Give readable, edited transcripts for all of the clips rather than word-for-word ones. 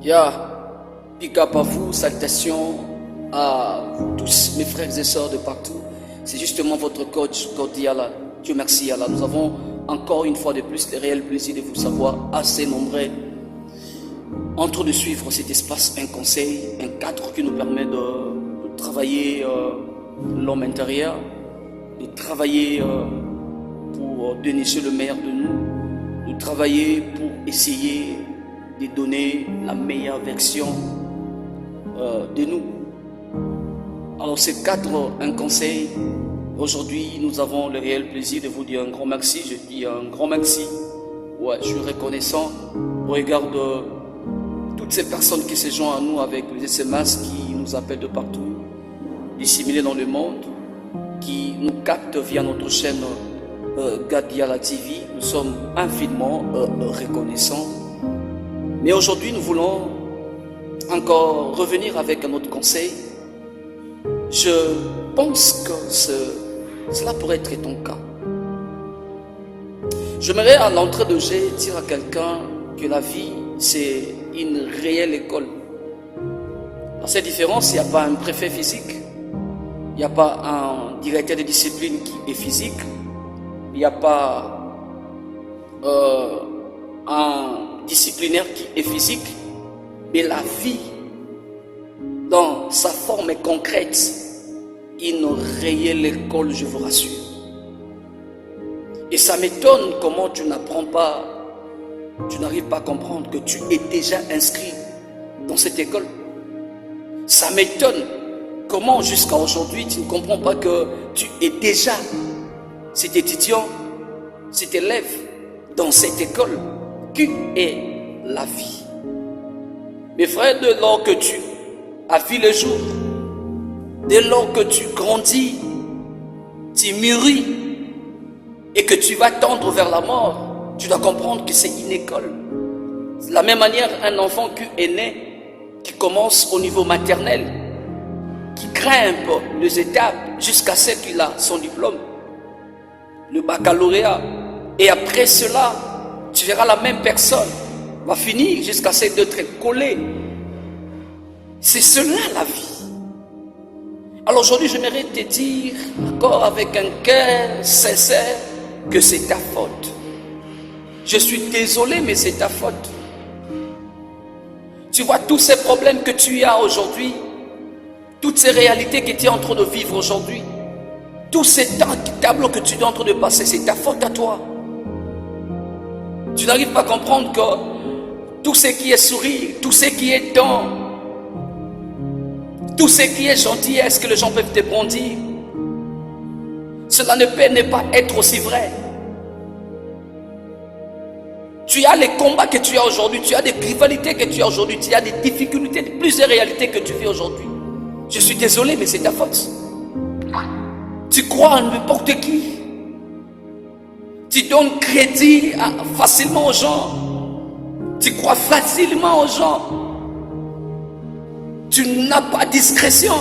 Yeah, big up à vous, salutations à vous tous, mes frères et sœurs de partout. C'est justement votre coach, Gordiala. Dieu merci, Allah. Nous avons encore une fois de plus le réel plaisir de vous savoir assez nombreux en train de suivre cet espace, un conseil, un cadre qui nous permet de travailler l'homme intérieur, de travailler pour dénicher le meilleur de nous, de travailler pour essayer de donner la meilleure version de nous. Alors ce cadre, un conseil, aujourd'hui nous avons le réel plaisir de vous dire un grand merci. Je dis un grand merci. Ouais, je suis reconnaissant au regard de toutes ces personnes qui se joignent à nous avec les SMS, qui nous appellent de partout, disséminés dans le monde, qui nous captent via notre chaîne Gordiala TV. Nous sommes infiniment reconnaissants. Mais aujourd'hui, nous voulons encore revenir avec un autre conseil. Je pense que cela pourrait être ton cas. J'aimerais à l'entrée de jeu dire à quelqu'un que la vie, c'est une réelle école. Dans cette différence, il n'y a pas un préfet physique, il n'y a pas un directeur de discipline qui est physique, il n'y a pas un disciplinaire qui est physique, mais la vie, dans sa forme concrète, une réelle école, je vous rassure. Et ça m'étonne comment tu n'apprends pas, tu n'arrives pas à comprendre que tu es déjà inscrit dans cette école. Ça m'étonne comment jusqu'à aujourd'hui tu ne comprends pas que tu es déjà cet étudiant, cet élève dans cette école qui est la vie. Mes frères, dès lors que tu as vu le jour, dès lors que tu grandis, tu mûris et que tu vas tendre vers la mort, tu dois comprendre que c'est une école. De la même manière, un enfant qui est né, qui commence au niveau maternel, qui grimpe les étapes jusqu'à ce qu'il a son diplôme, le baccalauréat, et après cela, tu verras la même personne va finir jusqu'à ce d'être collé. C'est cela la vie. Alors aujourd'hui, j'aimerais te dire encore avec un cœur sincère que c'est ta faute. Je suis désolé, mais c'est ta faute. Tu vois tous ces problèmes que tu as aujourd'hui, toutes ces réalités que tu es en train de vivre aujourd'hui, tous ces tableaux que tu es en train de passer, c'est ta faute à toi. Tu n'arrives pas à comprendre que tout ce qui est sourire, tout ce qui est temps, tout ce qui est gentillesse que les gens peuvent te brandir, cela ne peut ne pas être aussi vrai. Tu as les combats que tu as aujourd'hui, tu as des rivalités que tu as aujourd'hui, tu as des difficultés, plusieurs réalités que tu vis aujourd'hui. Je suis désolé, mais c'est ta faute. Tu crois en n'importe qui. Tu donnes crédit facilement aux gens. Tu crois facilement aux gens. Tu n'as pas de discrétion.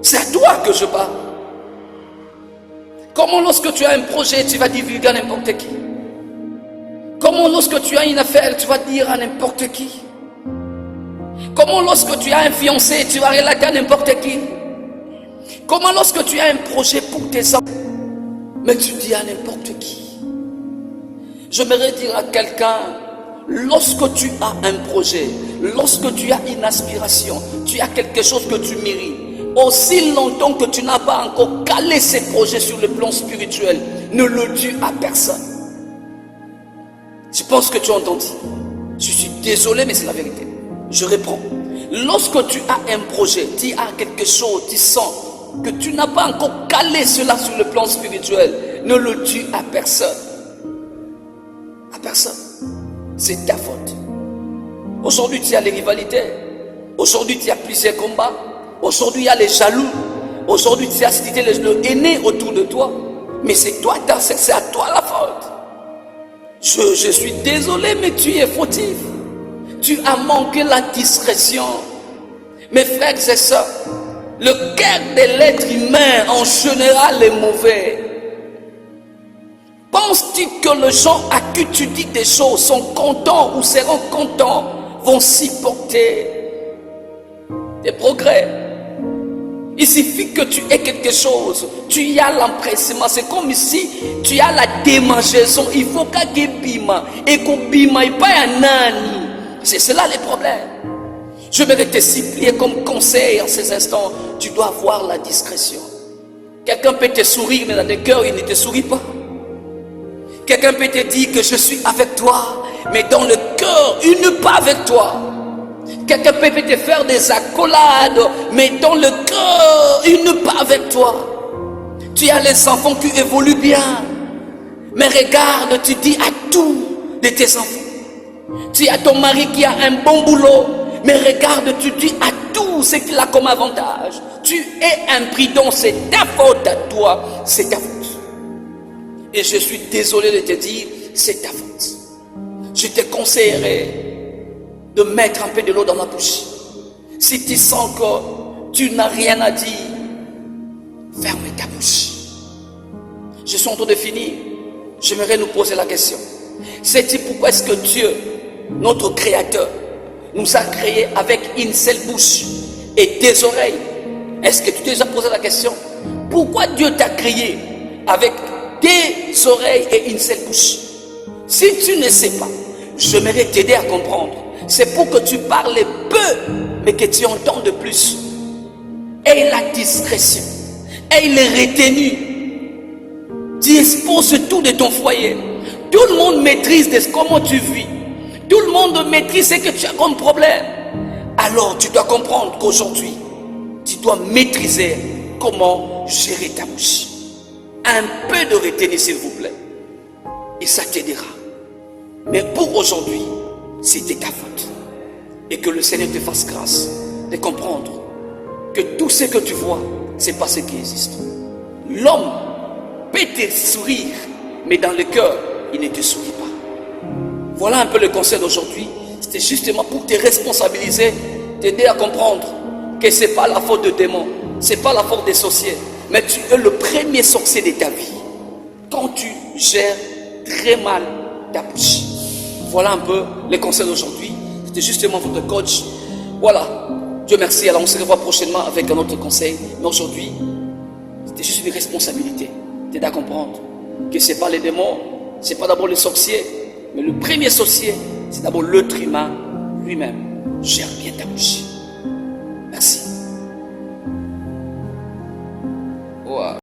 C'est à toi que je parle. Comment lorsque tu as un projet, tu vas divulguer à n'importe qui? Comment lorsque tu as une affaire, tu vas dire à n'importe qui? Comment lorsque tu as un fiancé, tu vas relater à n'importe qui? Comment lorsque tu as un projet pour tes enfants, mais tu dis à n'importe qui? J'aimerais dire à quelqu'un, lorsque tu as un projet, lorsque tu as une aspiration, tu as quelque chose que tu mérites, aussi longtemps que tu n'as pas encore calé ces projets sur le plan spirituel, ne le dis à personne. Je pense que tu as entendu. Je suis désolé, mais c'est la vérité. Je reprends. Lorsque tu as un projet, tu as quelque chose, tu sens que tu n'as pas encore calé cela sur le plan spirituel, ne le dis à personne. À personne. C'est ta faute. Aujourd'hui, tu as les rivalités. Aujourd'hui, tu as plusieurs combats. Aujourd'hui, il y a les jaloux. Aujourd'hui, tu as cité les aînés autour de toi. Mais c'est toi, c'est à toi la faute. Je suis désolé, mais tu es fautif. Tu as manqué la discrétion. Mes frères et sœurs, le cœur de l'être humain en général est mauvais. Penses-tu que les gens à qui tu dis des choses sont contents ou seront contents vont supporter tes progrès. Il suffit que tu aies quelque chose, tu y as l'empressement. C'est comme si tu as la démangeaison. Il faut qu'un bima et qu'on bima et pas un nani. C'est cela les problèmes. Je vais te supplier comme conseil en ces instants. Tu dois avoir la discrétion. Quelqu'un peut te sourire, mais dans le cœur, il ne te sourit pas. Quelqu'un peut te dire que je suis avec toi, mais dans le cœur, il n'est pas avec toi. Quelqu'un peut te faire des accolades, mais dans le cœur, il n'est pas avec toi. Tu as les enfants qui évoluent bien, mais regarde, tu dis à tout de tes enfants. Tu as ton mari qui a un bon boulot, mais regarde, tu dis à tout ce qu'il a comme avantage. Tu es imprudent, c'est ta faute à toi, c'est ta faute. Et je suis désolé de te dire, c'est ta faute. Je te conseillerais de mettre un peu de l'eau dans la bouche. Si tu sens que tu n'as rien à dire, ferme ta bouche. Je suis en train de finir. J'aimerais nous poser la question. Sais-tu pourquoi est-ce que Dieu, notre Créateur, nous a créés avec une seule bouche et des oreilles? Est-ce que tu t'es déjà posé la question? Pourquoi Dieu t'a créé avec des oreilles et une seule bouche? Si tu ne sais pas, j'aimerais t'aider à comprendre. C'est pour que tu parles peu, mais que tu entendes plus. Aie la discrétion, aie le retenu. Dispose tout de ton foyer. Tout le monde maîtrise de comment tu vis. Tout le monde maîtrise ce que tu as comme problème. Alors tu dois comprendre qu'aujourd'hui, tu dois maîtriser comment gérer ta bouche. Un peu de retenue, s'il vous plaît. Et ça t'aidera. Mais pour aujourd'hui, c'était ta faute. Et que le Seigneur te fasse grâce de comprendre que tout ce que tu vois, ce n'est pas ce qui existe. L'homme peut te sourire, mais dans le cœur, il ne te sourit pas. Voilà un peu le conseil d'aujourd'hui. C'était justement pour te responsabiliser, t'aider à comprendre que ce n'est pas la faute de démons, ce n'est pas la faute des sorciers, mais tu es le premier sorcier de ta vie quand tu gères très mal ta bouche. Voilà un peu les conseils d'aujourd'hui. C'était justement votre coach. Voilà. Dieu merci. Alors on se revoit prochainement avec un autre conseil. Mais aujourd'hui, c'était juste une responsabilité. T'aider à comprendre que ce n'est pas les démons, ce n'est pas d'abord les sorciers, mais le premier sorcier, c'est d'abord l'être humain lui-même. Gère bien ta bouche. Merci.